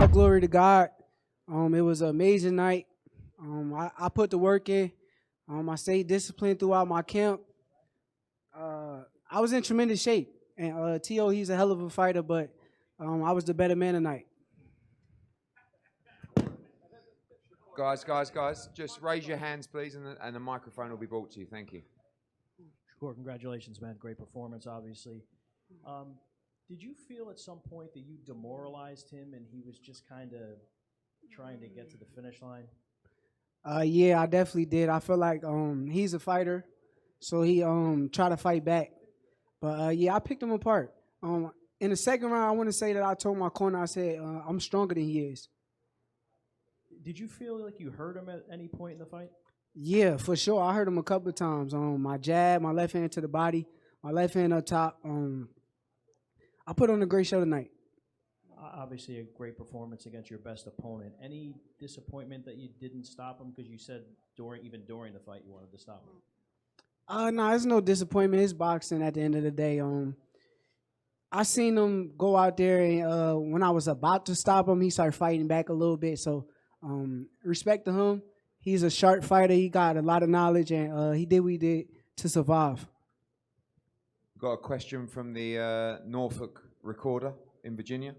All glory to God. It was an amazing night. I put the work in. I stayed disciplined throughout my camp. I was in tremendous shape. And T.O., he's a hell of a fighter, but I was the better man tonight. Guys, just raise your hands, please, and the microphone will be brought to you. Thank you. Shakur, congratulations, man. Great performance, obviously. Did you feel at some point that you demoralized him and he was just kind of trying to get to the finish line? Yeah, I definitely did. I feel like he's a fighter, so he tried to fight back. But yeah, I picked him apart. In the second round, I want to say that I told my corner, I said, I'm stronger than he is. Did you feel like you hurt him at any point in the fight? Yeah, for sure. I hurt him a couple of times. My jab, my left hand to the body, my left hand up top. I put on a great show tonight. Obviously, a great performance against your best opponent. Any disappointment that you didn't stop him because you said even during the fight you wanted to stop him? No, there's no disappointment. It's boxing at the end of the day. I seen him go out there, and when I was about to stop him, he started fighting back a little bit. So respect to him. He's a sharp fighter. He got a lot of knowledge, and he did what he did to survive. Got a question from the Norfolk recorder in Virginia,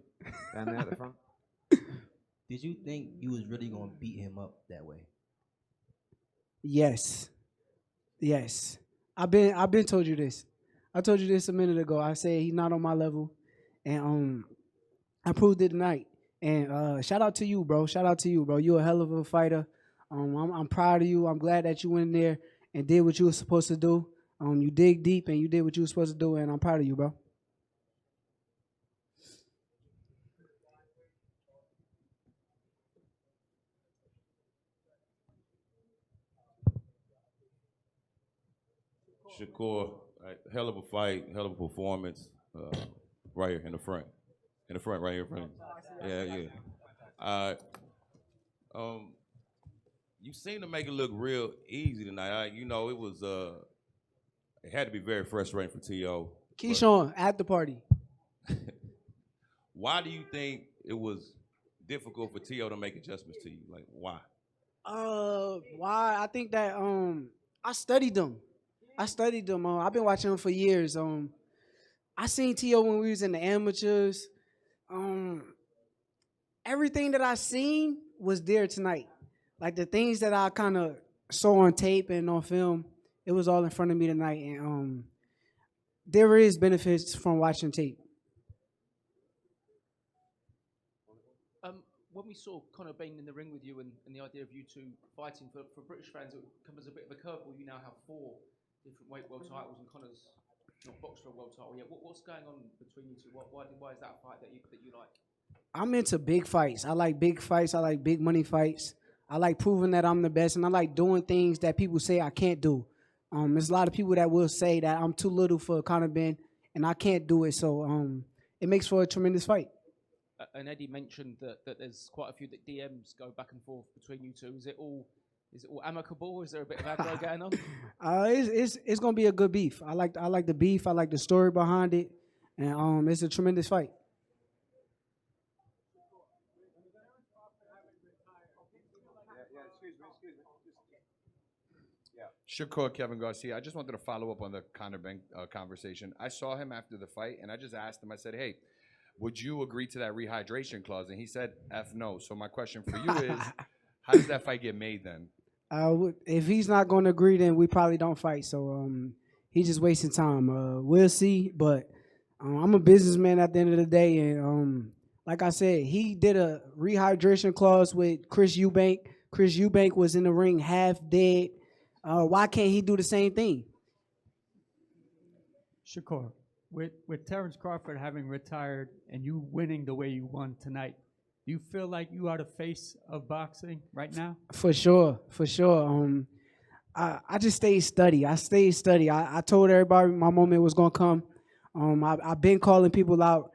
down there at the front. Did you think you was really gonna beat him up that way? Yes. I've been told you this. I told you this a minute ago. I said he's not on my level, and I proved it tonight. And shout out to you, bro. You're a hell of a fighter. I'm proud of you. I'm glad that you went in there and did what you were supposed to do. You dig deep and you did what you were supposed to do, and I'm proud of you, bro. Shakur, hell of a fight, hell of a performance, right here in the front, right here in front. Yeah. You seem to make it look real easy tonight. It was it had to be very frustrating for T.O. Keyshawn, at the party. Why do you think it was difficult for T.O. to make adjustments to you? Like, why? Why? I think that I studied them. I've been watching him for years. I seen T.O. when we was in the amateurs. Everything that I seen was there tonight. Like the things that I kind of saw on tape and on film, it was all in front of me tonight. And there is benefits from watching tape. When we saw Conor being in the ring with you and the idea of you two fighting, for British fans, it would come as a bit of a curveball. You now have 4 different weight world titles, and Conor's not boxed for a world title yet. What's going on between you two? Why is that a fight that you like? I'm into big fights. I like big fights. I like big money fights. I like proving that I'm the best, and I like doing things that people say I can't do. There's a lot of people that will say that I'm too little for Conor Ben, and I can't do it. So it makes for a tremendous fight. And Eddie mentioned that there's quite a few that DMs go back and forth between you two. Is it all amicable? Is there a bit of aggro going on? It's gonna be a good beef. I like the beef. I like the story behind it, and it's a tremendous fight. Shakur, Kevin Garcia. I just wanted to follow up on the Conor Ben conversation. I saw him after the fight, and I just asked him. I said, "Hey, would you agree to that rehydration clause?" And he said, "F no." So my question for you is, how does that fight get made then? If he's not going to agree, then we probably don't fight. So he's just wasting time. We'll see. But I'm a businessman at the end of the day, and like I said, he did a rehydration clause with Chris Eubank. Chris Eubank was in the ring half dead. Why can't he do the same thing? Shakur, with Terrence Crawford having retired and you winning the way you won tonight, do you feel like you are the face of boxing right now? For sure. I just stayed steady. I told everybody my moment was gonna come. I've been calling people out,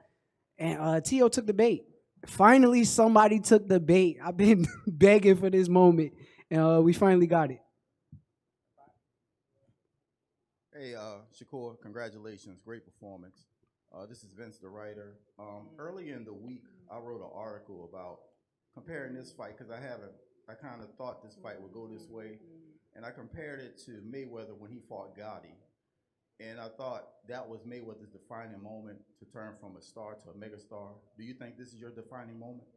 and T.O. took the bait. Finally, somebody took the bait. I've been begging for this moment, and we finally got it. Hey, Shakur, congratulations. Great performance. This is Vince, the writer. Early in the week, I wrote an article about comparing this fight because I kind of thought this fight would go this way, and I compared it to Mayweather when he fought Gotti, and I thought that was Mayweather's defining moment to turn from a star to a megastar. Do you think this is your defining moment?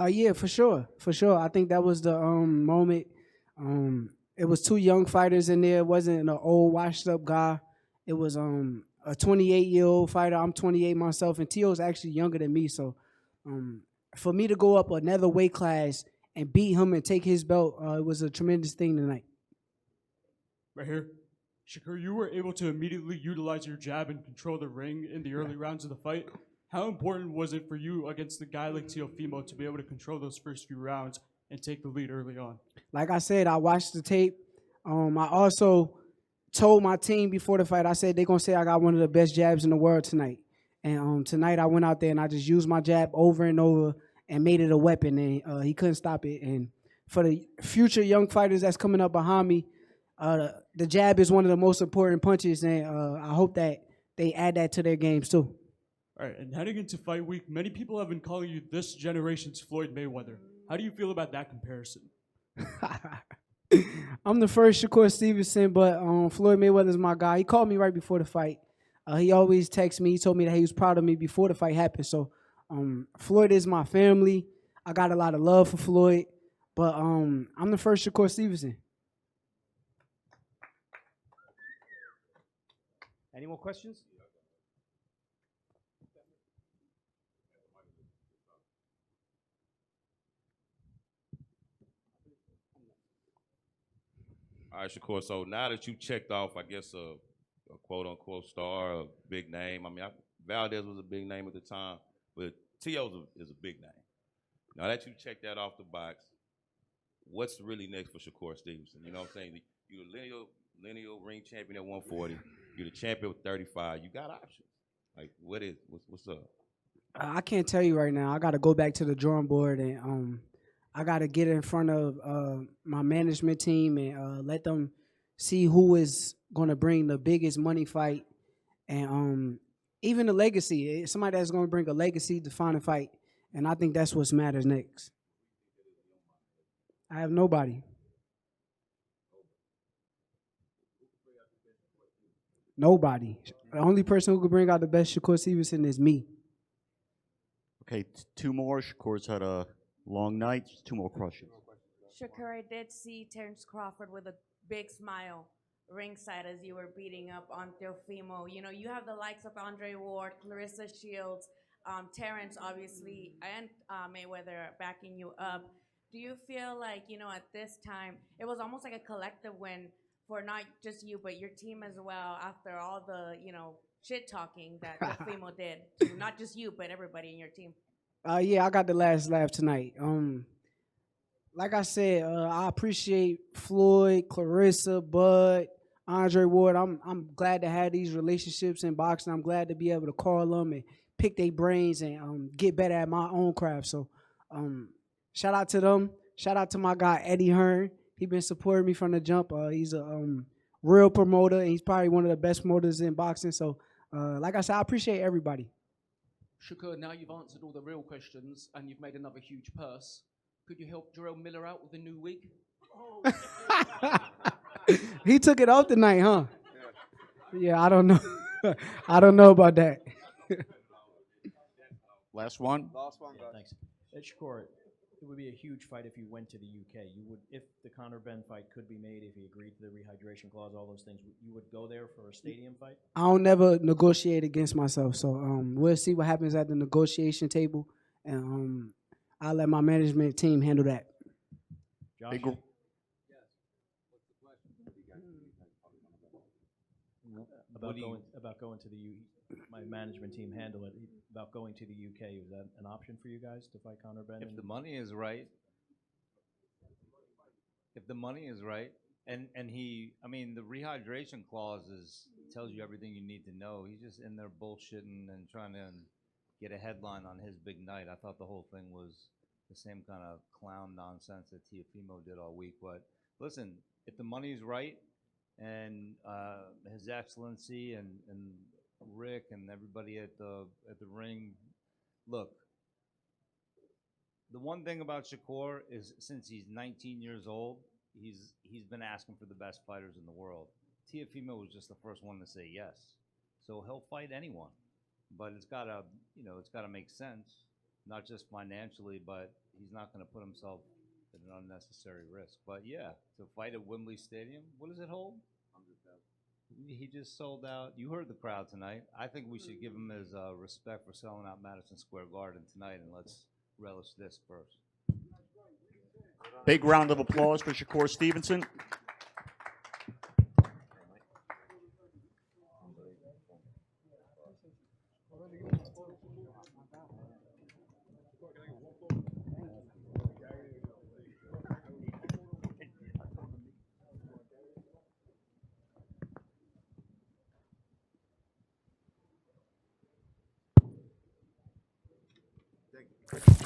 Yeah, for sure, for sure. I think that was the moment. It was two young fighters in there. It wasn't an old washed up guy. It was a 28-year-old fighter. I'm 28 myself, and Tio's actually younger than me. So for me to go up another weight class and beat him and take his belt, it was a tremendous thing tonight. Right here. Shakur, you were able to immediately utilize your jab and control the ring in the early rounds of the fight. How important was it for you against a guy like Teofimo to be able to control those first few rounds and take the lead early on? Like I said, I watched the tape. I also told my team before the fight, I said they're going to say I got one of the best jabs in the world tonight. And tonight I went out there and I just used my jab over and over and made it a weapon, and he couldn't stop it. And for the future young fighters that's coming up behind me, the jab is one of the most important punches, and I hope that they add that to their games too. All right, and heading into fight week, many people have been calling you this generation's Floyd Mayweather. How do you feel about that comparison? I'm the first Shakur Stevenson, but Floyd Mayweather's my guy. He called me right before the fight. He always texts me. He told me that he was proud of me before the fight happened. So Floyd is my family. I got a lot of love for Floyd, but I'm the first Shakur Stevenson. Any more questions? All right, Shakur. So now that you checked off, I guess, a quote-unquote star, a big name. I mean, Valdez was a big name at the time, but Tio is a big name. Now that you checked that off the box, what's really next for Shakur Stevenson? You know what I'm saying? You're a lineal ring champion at 140. You're the champion with 35. You got options. Like, what's up? I can't tell you right now. I got to go back to the drawing board, and I got to get in front of my management team and let them see who is going to bring the biggest money fight, and even the legacy. Somebody that's going to bring a legacy defining fight, and I think that's what matters next. I have nobody. Nobody. The only person who could bring out the best Shakur Stevenson is me. Okay, two more. Shakur's had a long night. Two more questions. Shakur, I did see Terrence Crawford with a big smile ringside as you were beating up on Teofimo. You know, you have the likes of Andre Ward, Clarissa Shields, Terrence, obviously, and Mayweather backing you up. Do you feel like, you know, at this time, it was almost like a collective win for not just you, but your team as well, after all the, you know, shit talking that Teofimo did to not just you, but everybody in your team? Yeah, I got the last laugh tonight. Like I said, I appreciate Floyd, Clarissa, Bud, Andre Ward. I'm glad to have these relationships in boxing. I'm glad to be able to call them and pick their brains and get better at my own craft. So shout out to them. Shout out to my guy, Eddie Hearn. He's been supporting me from the jump. He's a real promoter, and he's probably one of the best promoters in boxing. So like I said, I appreciate everybody. Shakur, now you've answered all the real questions and you've made another huge purse. Could you help Jarrell Miller out with a new wig? He took it off tonight, huh? Yeah, I don't know. I don't know about that. Last one. Last one, guys. Thanks. Shakur, it would be a huge fight if you went to the UK. You would, if the Conor Ben fight could be made, if he agreed to the rehydration clause, all those things, you would go there for a stadium fight? I don't never negotiate against myself, so we'll see what happens at the negotiation table, and I'll let my management team handle that. Josh? About going to the my management team handle it. About going to the UK, is that an option for you guys to fight Conor Ben? If the money is right, and he, I mean, the rehydration clause tells you everything you need to know. He's just in there bullshitting and trying to get a headline on his big night. I thought the whole thing was the same kind of clown nonsense that Teofimo did all week. But listen, if the money's right, and His Excellency and Rick and everybody at the ring. Look, the one thing about Shakur is since he's 19 years old, he's been asking for the best fighters in the world. Teofimo was just the first one to say yes, so he'll fight anyone, but it's gotta make sense, not just financially, but he's not gonna put himself at an unnecessary risk. But yeah, to fight at Wembley Stadium, what does it hold? 100,000. He just sold out. You heard the crowd tonight. I think we should give him his respect for selling out Madison Square Garden tonight, and let's relish this first. Big round of applause for Shakur Stevenson. Thank you.